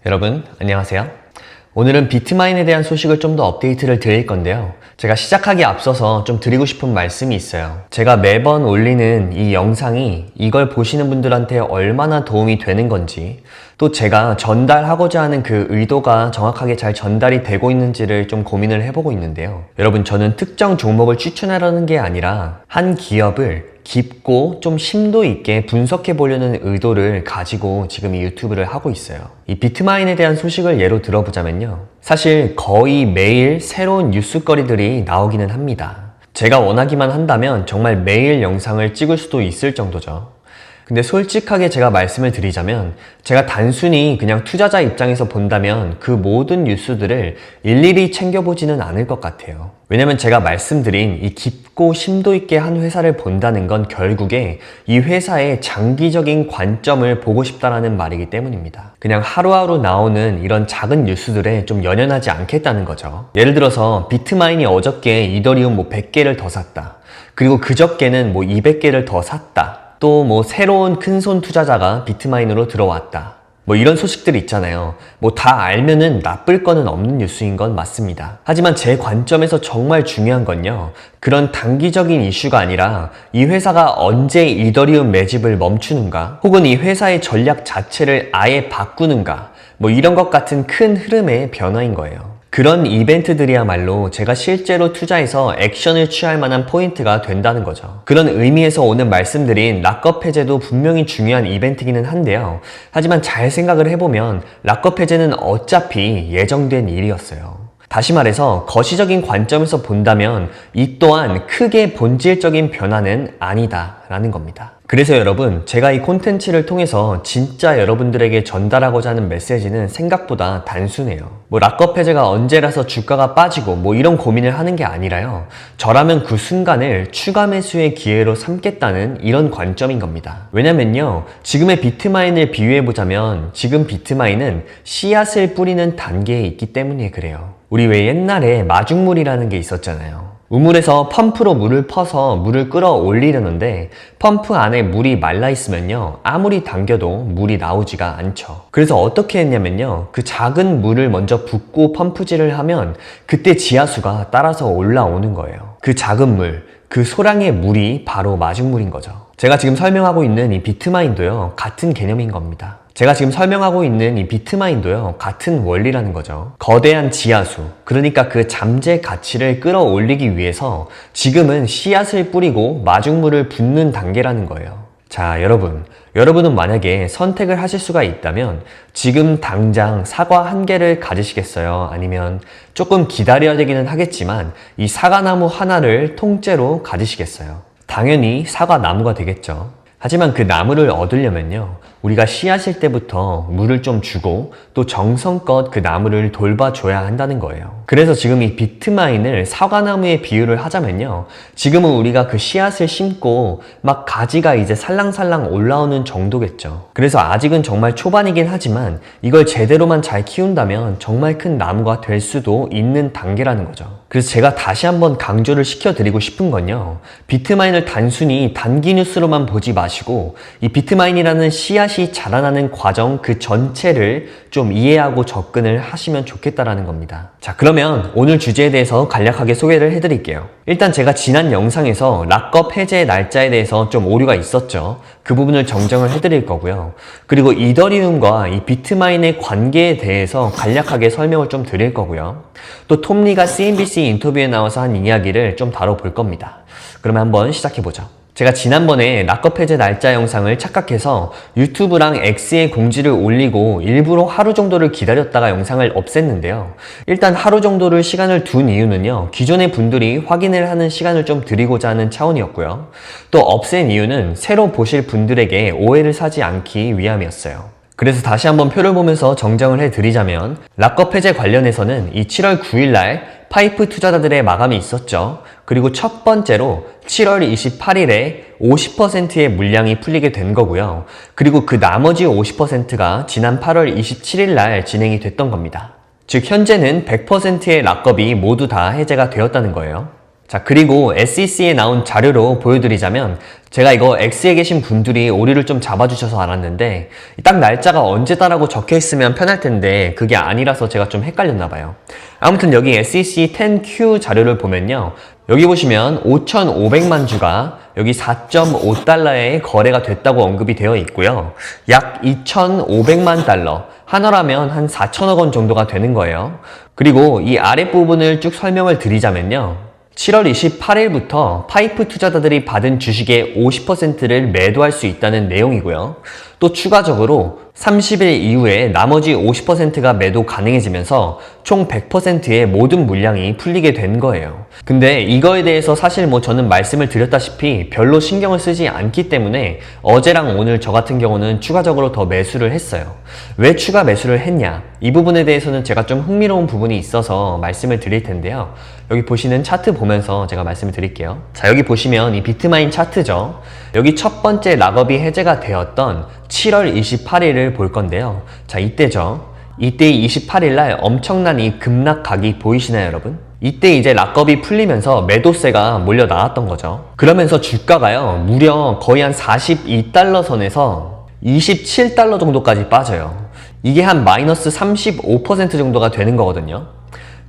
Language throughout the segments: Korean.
여러분 안녕하세요. 오늘은 비트마인에 대한 소식을 좀 더 업데이트를 드릴 건데요. 제가 시작하기에 앞서서 좀 드리고 싶은 말씀이 있어요. 제가 매번 올리는 이 영상이 이걸 보시는 분들한테 얼마나 도움이 되는 건지, 또 제가 전달하고자 하는 그 의도가 정확하게 잘 전달이 되고 있는지를 좀 고민을 해보고 있는데요. 여러분, 저는 특정 종목을 추천하려는 게 아니라 한 기업을 깊고 좀 심도 있게 분석해 보려는 의도를 가지고 지금 이 유튜브를 하고 있어요. 이 비트마인에 대한 소식을 예로 들어보자면요. 사실 거의 매일 새로운 뉴스거리들이 나오기는 합니다. 제가 원하기만 한다면 정말 매일 영상을 찍을 수도 있을 정도죠. 근데 솔직하게 제가 말씀을 드리자면, 제가 단순히 그냥 투자자 입장에서 본다면 그 모든 뉴스들을 일일이 챙겨보지는 않을 것 같아요. 왜냐면 제가 말씀드린 이 깊고 심도 있게 한 회사를 본다는 건 결국에 이 회사의 장기적인 관점을 보고 싶다라는 말이기 때문입니다. 그냥 하루하루 나오는 이런 작은 뉴스들에 좀 연연하지 않겠다는 거죠. 예를 들어서 비트마인이 어저께 이더리움 100개를 더 샀다. 그리고 그저께는 200개를 더 샀다. 또 새로운 큰손 투자자가 비트마인으로 들어왔다. 이런 소식들이 있잖아요. 다 알면은 나쁠 거는 없는 뉴스인 건 맞습니다. 하지만 제 관점에서 정말 중요한 건요, 그런 단기적인 이슈가 아니라 이 회사가 언제 이더리움 매집을 멈추는가, 혹은 이 회사의 전략 자체를 아예 바꾸는가, 이런 것 같은 큰 흐름의 변화인 거예요. 그런 이벤트들이야말로 제가 실제로 투자해서 액션을 취할 만한 포인트가 된다는 거죠. 그런 의미에서 오늘 말씀드린 락업 해제도 분명히 중요한 이벤트기는 한데요. 하지만 잘 생각을 해보면 락업 해제는 어차피 예정된 일이었어요. 다시 말해서 거시적인 관점에서 본다면 이 또한 크게 본질적인 변화는 아니다라는 겁니다. 그래서 여러분, 제가 이 콘텐츠를 통해서 진짜 여러분들에게 전달하고자 하는 메시지는 생각보다 단순해요. 락업 해제가 언제라서 주가가 빠지고 이런 고민을 하는 게 아니라요. 저라면 그 순간을 추가 매수의 기회로 삼겠다는 이런 관점인 겁니다. 왜냐면요, 지금의 비트마인을 비유해보자면 지금 비트마인은 씨앗을 뿌리는 단계에 있기 때문에 그래요. 우리 왜 옛날에 마중물이라는 게 있었잖아요. 우물에서 펌프로 물을 퍼서 물을 끌어올리려는데 펌프 안에 물이 말라있으면요, 아무리 당겨도 물이 나오지가 않죠. 그래서 어떻게 했냐면요, 그 작은 물을 먼저 붓고 펌프질을 하면 그때 지하수가 따라서 올라오는 거예요. 그 작은 물, 그 소량의 물이 바로 마중물인 거죠. 제가 지금 설명하고 있는 이 비트마인도요, 같은 개념인 겁니다. 제가 지금 설명하고 있는 이 비트마인도요, 같은 원리라는 거죠. 거대한 지하수, 그러니까 그 잠재 가치를 끌어올리기 위해서 지금은 씨앗을 뿌리고 마중물을 붓는 단계라는 거예요. 자, 여러분은 만약에 선택을 하실 수가 있다면 지금 당장 사과 한 개를 가지시겠어요? 아니면 조금 기다려야 되기는 하겠지만 이 사과나무 하나를 통째로 가지시겠어요? 당연히 사과나무가 되겠죠. 하지만 그 나무를 얻으려면요, 우리가 씨앗일 때부터 물을 좀 주고 또 정성껏 그 나무를 돌봐줘야 한다는 거예요. 그래서 지금 이 비트마인을 사과나무에 비유를 하자면요, 지금은 우리가 그 씨앗을 심고 막 가지가 이제 살랑살랑 올라오는 정도겠죠. 그래서 아직은 정말 초반이긴 하지만 이걸 제대로만 잘 키운다면 정말 큰 나무가 될 수도 있는 단계라는 거죠. 그래서 제가 다시 한번 강조를 시켜드리고 싶은 건요, 비트마인을 단순히 단기 뉴스로만 보지 마시고 이 비트마인이라는 씨앗이 자라나는 과정 그 전체를 좀 이해하고 접근을 하시면 좋겠다라는 겁니다. 자, 그러면 오늘 주제에 대해서 간략하게 소개를 해드릴게요. 일단 제가 지난 영상에서 락업 해제 날짜에 대해서 좀 오류가 있었죠. 그 부분을 정정을 해드릴 거고요. 그리고 이더리움과 이 비트마인의 관계에 대해서 간략하게 설명을 좀 드릴 거고요. 또 톰리가 CNBC 인터뷰에 나와서 한 이야기를 좀 다뤄볼 겁니다. 그러면 한번 시작해보죠. 제가 지난번에 락업 해제 날짜 영상을 착각해서 유튜브랑 X에 공지를 올리고 일부러 하루 정도를 기다렸다가 영상을 없앴는데요. 일단 하루 정도를 시간을 둔 이유는요, 기존의 분들이 확인을 하는 시간을 좀 드리고자 하는 차원이었고요. 또 없앤 이유는 새로 보실 분들에게 오해를 사지 않기 위함이었어요. 그래서 다시 한번 표를 보면서 정정을 해드리자면, 락업 해제 관련해서는 이 7월 9일날 파이프 투자자들의 마감이 있었죠. 그리고 첫 번째로 7월 28일에 50%의 물량이 풀리게 된 거고요. 그리고 그 나머지 50%가 지난 8월 27일 날 진행이 됐던 겁니다. 즉 현재는 100%의 락업이 모두 다 해제가 되었다는 거예요. 자, 그리고 SEC에 나온 자료로 보여드리자면 제가 이거 X에 계신 분들이 오류를 좀 잡아주셔서 알았는데 딱 날짜가 언제다라고 적혀있으면 편할 텐데 그게 아니라서 제가 좀 헷갈렸나 봐요. 아무튼 여기 SEC 10Q 자료를 보면요, 여기 보시면 5,500만 주가 여기 4.5달러에 거래가 됐다고 언급이 되어 있고요. 약 2,500만 달러, 한화라면 한 4천억 원 정도가 되는 거예요. 그리고 이 아랫부분을 쭉 설명을 드리자면요, 7월 28일부터 파이프 투자자들이 받은 주식의 50%를 매도할 수 있다는 내용이고요. 또 추가적으로 30일 이후에 나머지 50%가 매도 가능해지면서 총 100%의 모든 물량이 풀리게 된 거예요. 근데 이거에 대해서 사실 저는 말씀을 드렸다시피 별로 신경을 쓰지 않기 때문에 어제랑 오늘 저 같은 경우는 추가적으로 더 매수를 했어요. 왜 추가 매수를 했냐? 이 부분에 대해서는 제가 좀 흥미로운 부분이 있어서 말씀을 드릴 텐데요. 여기 보시는 차트 보면서 제가 말씀을 드릴게요. 자, 여기 보시면 이 비트마인 차트죠. 여기 첫 번째 락업이 해제가 되었던 7월 28일을 볼 건데요. 자, 이때죠. 이때 28일 날 엄청난 이 급락각이 보이시나요, 여러분? 이때 이제 락업이 풀리면서 매도세가 몰려 나왔던 거죠. 그러면서 주가가요, 무려 거의 한 42달러 선에서 27달러 정도까지 빠져요. 이게 한 마이너스 35% 정도가 되는 거거든요.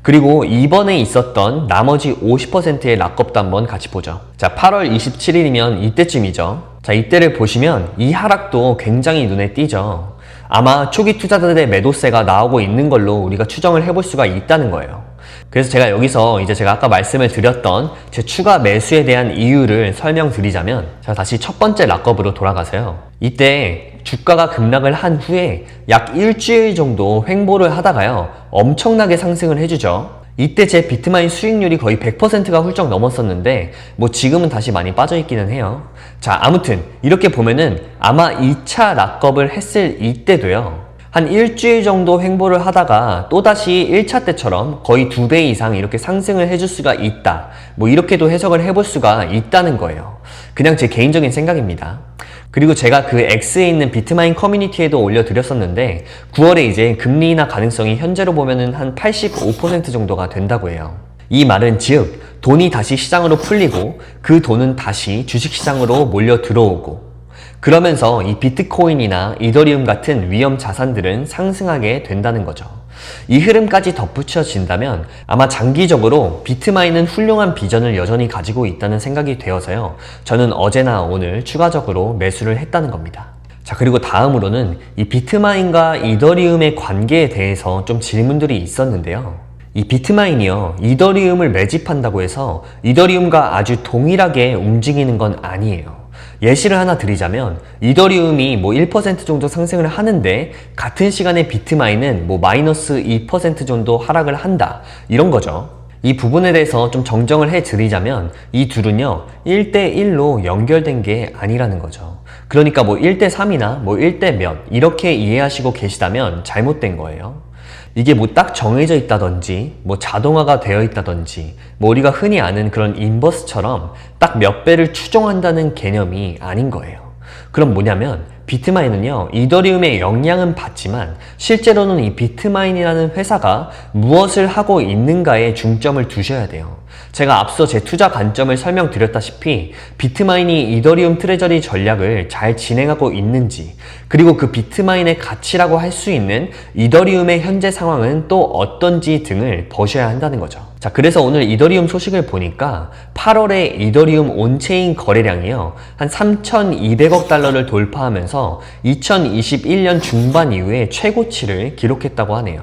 그리고 이번에 있었던 나머지 50%의 락업도 한번 같이 보죠. 자, 8월 27일이면 이때쯤이죠. 자, 이때를 보시면 이 하락도 굉장히 눈에 띄죠. 아마 초기 투자자들의 매도세가 나오고 있는 걸로 우리가 추정을 해볼 수가 있다는 거예요. 그래서 제가 여기서 이제 제가 아까 말씀을 드렸던 제 추가 매수에 대한 이유를 설명드리자면, 자, 다시 첫 번째 락업으로 돌아가세요. 이때 주가가 급락을 한 후에 약 일주일 정도 횡보를 하다가요, 엄청나게 상승을 해주죠. 이때 제 비트마인 수익률이 거의 100%가 훌쩍 넘었었는데 지금은 다시 많이 빠져 있기는 해요. 자, 아무튼 이렇게 보면은 아마 2차 락업을 했을 이때도요, 한 일주일 정도 횡보를 하다가 또다시 1차 때처럼 거의 2배 이상 이렇게 상승을 해줄 수가 있다, 이렇게도 해석을 해볼 수가 있다는 거예요. 그냥 제 개인적인 생각입니다. 그리고 제가 그 X에 있는 비트마인 커뮤니티에도 올려드렸었는데 9월에 이제 금리 인하 가능성이 현재로 보면은 한 85% 정도가 된다고 해요. 이 말은 즉 돈이 다시 시장으로 풀리고 그 돈은 다시 주식시장으로 몰려 들어오고, 그러면서 이 비트코인이나 이더리움 같은 위험 자산들은 상승하게 된다는 거죠. 이 흐름까지 덧붙여진다면 아마 장기적으로 비트마인은 훌륭한 비전을 여전히 가지고 있다는 생각이 되어서요, 저는 어제나 오늘 추가적으로 매수를 했다는 겁니다. 자, 그리고 다음으로는 이 비트마인과 이더리움의 관계에 대해서 좀 질문들이 있었는데요. 이 비트마인이요, 이더리움을 매집한다고 해서 이더리움과 아주 동일하게 움직이는 건 아니에요. 예시를 하나 드리자면 이더리움이 1% 정도 상승을 하는데 같은 시간에 비트마인은 마이너스 2% 정도 하락을 한다, 이런 거죠. 이 부분에 대해서 좀 정정을 해 드리자면 이 둘은요 1대1로 연결된 게 아니라는 거죠. 그러니까 1대3이나 1대 몇 이렇게 이해하시고 계시다면 잘못된 거예요. 이게 딱 정해져 있다든지 자동화가 되어 있다든지 우리가 흔히 아는 그런 인버스처럼 딱 몇 배를 추종한다는 개념이 아닌 거예요. 그럼 뭐냐면 비트마인은요, 이더리움의 영향은 받지만 실제로는 이 비트마인이라는 회사가 무엇을 하고 있는가에 중점을 두셔야 돼요. 제가 앞서 제 투자 관점을 설명드렸다시피 비트마인이 이더리움 트레저리 전략을 잘 진행하고 있는지, 그리고 그 비트마인의 가치라고 할 수 있는 이더리움의 현재 상황은 또 어떤지 등을 보셔야 한다는 거죠. 자, 그래서 오늘 이더리움 소식을 보니까 8월에 이더리움 온체인 거래량이요 한 3,200억 달러를 돌파하면서 2021년 중반 이후에 최고치를 기록했다고 하네요.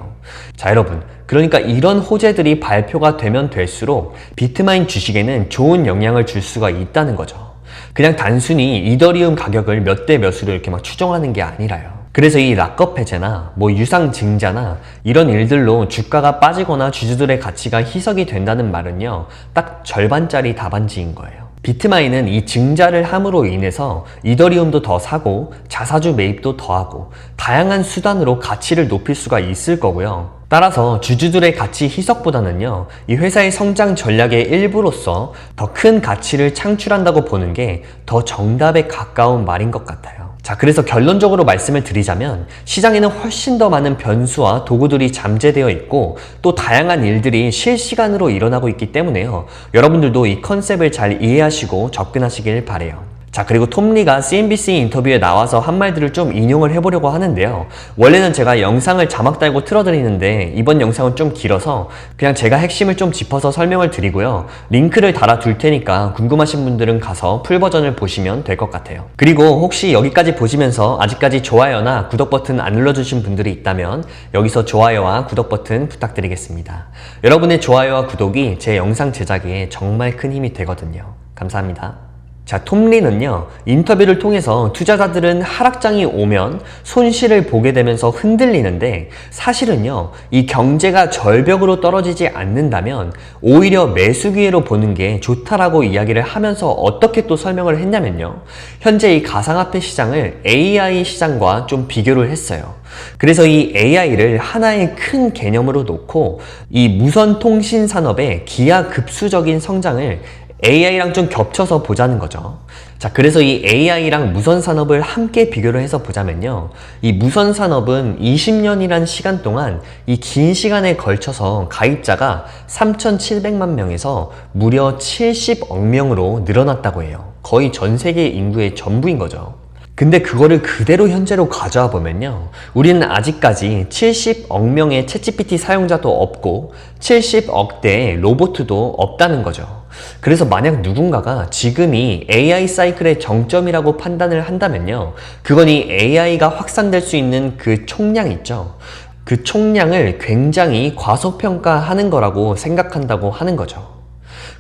자, 여러분, 그러니까 이런 호재들이 발표가 되면 될수록 비트마인 주식에는 좋은 영향을 줄 수가 있다는 거죠. 그냥 단순히 이더리움 가격을 몇 대 몇으로 이렇게 추정하는 게 아니라요. 그래서 이 락업 해제나 유상증자나 이런 일들로 주가가 빠지거나 주주들의 가치가 희석이 된다는 말은요, 딱 절반짜리 답안지인 거예요. 비트마인은 이 증자를 함으로 인해서 이더리움도 더 사고 자사주 매입도 더 하고 다양한 수단으로 가치를 높일 수가 있을 거고요. 따라서 주주들의 가치 희석보다는요, 이 회사의 성장 전략의 일부로서 더 큰 가치를 창출한다고 보는 게 더 정답에 가까운 말인 것 같아요. 자, 그래서 결론적으로 말씀을 드리자면 시장에는 훨씬 더 많은 변수와 도구들이 잠재되어 있고 또 다양한 일들이 실시간으로 일어나고 있기 때문에요. 여러분들도 이 컨셉을 잘 이해하시고 접근하시길 바래요. 자, 그리고 톰 리가 CNBC 인터뷰에 나와서 한 말들을 좀 인용을 해보려고 하는데요. 원래는 제가 영상을 자막 달고 틀어드리는데 이번 영상은 좀 길어서 그냥 제가 핵심을 좀 짚어서 설명을 드리고요. 링크를 달아둘 테니까 궁금하신 분들은 가서 풀 버전을 보시면 될 것 같아요. 그리고 혹시 여기까지 보시면서 아직까지 좋아요나 구독 버튼 안 눌러주신 분들이 있다면 여기서 좋아요와 구독 버튼 부탁드리겠습니다. 여러분의 좋아요와 구독이 제 영상 제작에 정말 큰 힘이 되거든요. 감사합니다. 자, 톰 리는요, 인터뷰를 통해서 투자자들은 하락장이 오면 손실을 보게 되면서 흔들리는데 사실은요, 이 경제가 절벽으로 떨어지지 않는다면 오히려 매수 기회로 보는 게 좋다라고 이야기를 하면서 어떻게 또 설명을 했냐면요. 현재 이 가상화폐 시장을 AI 시장과 좀 비교를 했어요. 그래서 이 AI를 하나의 큰 개념으로 놓고 이 무선 통신 산업의 기하급수적인 성장을 AI랑 좀 겹쳐서 보자는 거죠. 자, 그래서 이 AI랑 무선 산업을 함께 비교를 해서 보자면요. 이 무선 산업은 20년이란 시간 동안 이 긴 시간에 걸쳐서 가입자가 3,700만 명에서 무려 70억 명으로 늘어났다고 해요. 거의 전 세계 인구의 전부인 거죠. 근데 그거를 그대로 현재로 가져와 보면요. 우리는 아직까지 70억 명의 챗GPT 사용자도 없고 70억 대의 로봇도 없다는 거죠. 그래서 만약 누군가가 지금이 AI 사이클의 정점이라고 판단을 한다면요. 그건 이 AI가 확산될 수 있는 그 총량 있죠. 그 총량을 굉장히 과소평가하는 거라고 생각한다고 하는 거죠.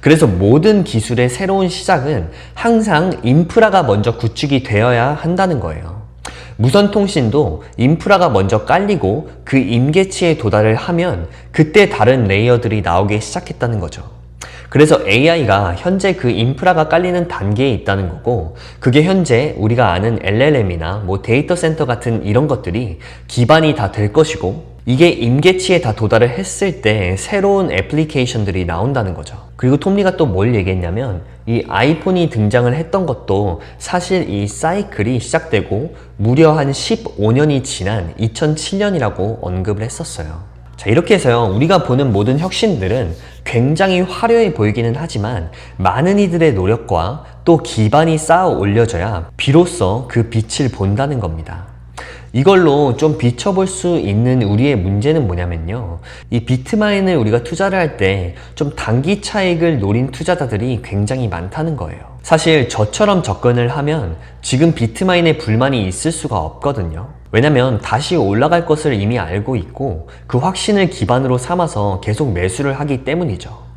그래서 모든 기술의 새로운 시작은 항상 인프라가 먼저 구축이 되어야 한다는 거예요. 무선 통신도 인프라가 먼저 깔리고 그 임계치에 도달을 하면 그때 다른 레이어들이 나오기 시작했다는 거죠. 그래서 AI가 현재 그 인프라가 깔리는 단계에 있다는 거고, 그게 현재 우리가 아는 LLM이나 뭐 데이터 센터 같은 이런 것들이 기반이 다 될 것이고, 이게 임계치에 다 도달을 했을 때 새로운 애플리케이션들이 나온다는 거죠. 그리고 톰 리가 또 뭘 얘기했냐면 이 아이폰이 등장을 했던 것도 사실 이 사이클이 시작되고 무려 한 15년이 지난 2007년이라고 언급을 했었어요. 자, 이렇게 해서요, 우리가 보는 모든 혁신들은 굉장히 화려해 보이기는 하지만 많은 이들의 노력과 또 기반이 쌓아 올려져야 비로소 그 빛을 본다는 겁니다. 이걸로 좀 비춰볼 수 있는 우리의 문제는 뭐냐면요. 이 비트마인을 우리가 투자를 할 때 좀 단기 차익을 노린 투자자들이 굉장히 많다는 거예요. 사실 저처럼 접근을 하면 지금 비트마인에 불만이 있을 수가 없거든요. 왜냐면 다시 올라갈 것을 이미 알고 있고 그 확신을 기반으로 삼아서 계속 매수를 하기 때문이죠.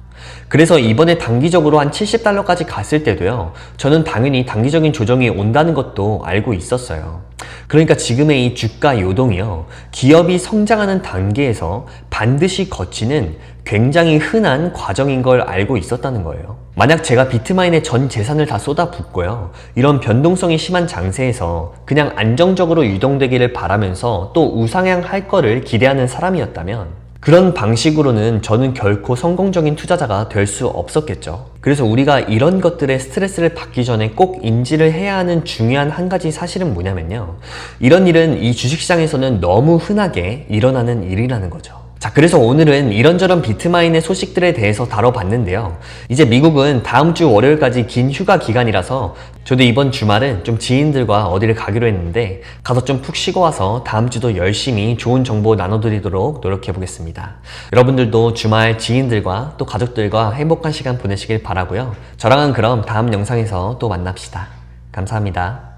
그래서 이번에 단기적으로 한 $70까지 갔을 때도요, 저는 당연히 단기적인 조정이 온다는 것도 알고 있었어요. 그러니까 지금의 이 주가 요동이요, 기업이 성장하는 단계에서 반드시 거치는 굉장히 흔한 과정인 걸 알고 있었다는 거예요. 만약 제가 비트마인에 전 재산을 다 쏟아붓고요, 이런 변동성이 심한 장세에서 그냥 안정적으로 유동되기를 바라면서 또 우상향할 거를 기대하는 사람이었다면 그런 방식으로는 저는 결코 성공적인 투자자가 될 수 없었겠죠. 그래서 우리가 이런 것들의 스트레스를 받기 전에 꼭 인지를 해야 하는 중요한 한 가지 사실은 뭐냐면요. 이런 일은 이 주식시장에서는 너무 흔하게 일어나는 일이라는 거죠. 자, 그래서 오늘은 이런저런 비트마인의 소식들에 대해서 다뤄봤는데요. 이제 미국은 다음 주 월요일까지 긴 휴가 기간이라서 저도 이번 주말은 좀 지인들과 어디를 가기로 했는데 가서 좀 푹 쉬고 와서 다음 주도 열심히 좋은 정보 나눠드리도록 노력해보겠습니다. 여러분들도 주말 지인들과 또 가족들과 행복한 시간 보내시길 바라고요. 저랑은 그럼 다음 영상에서 또 만납시다. 감사합니다.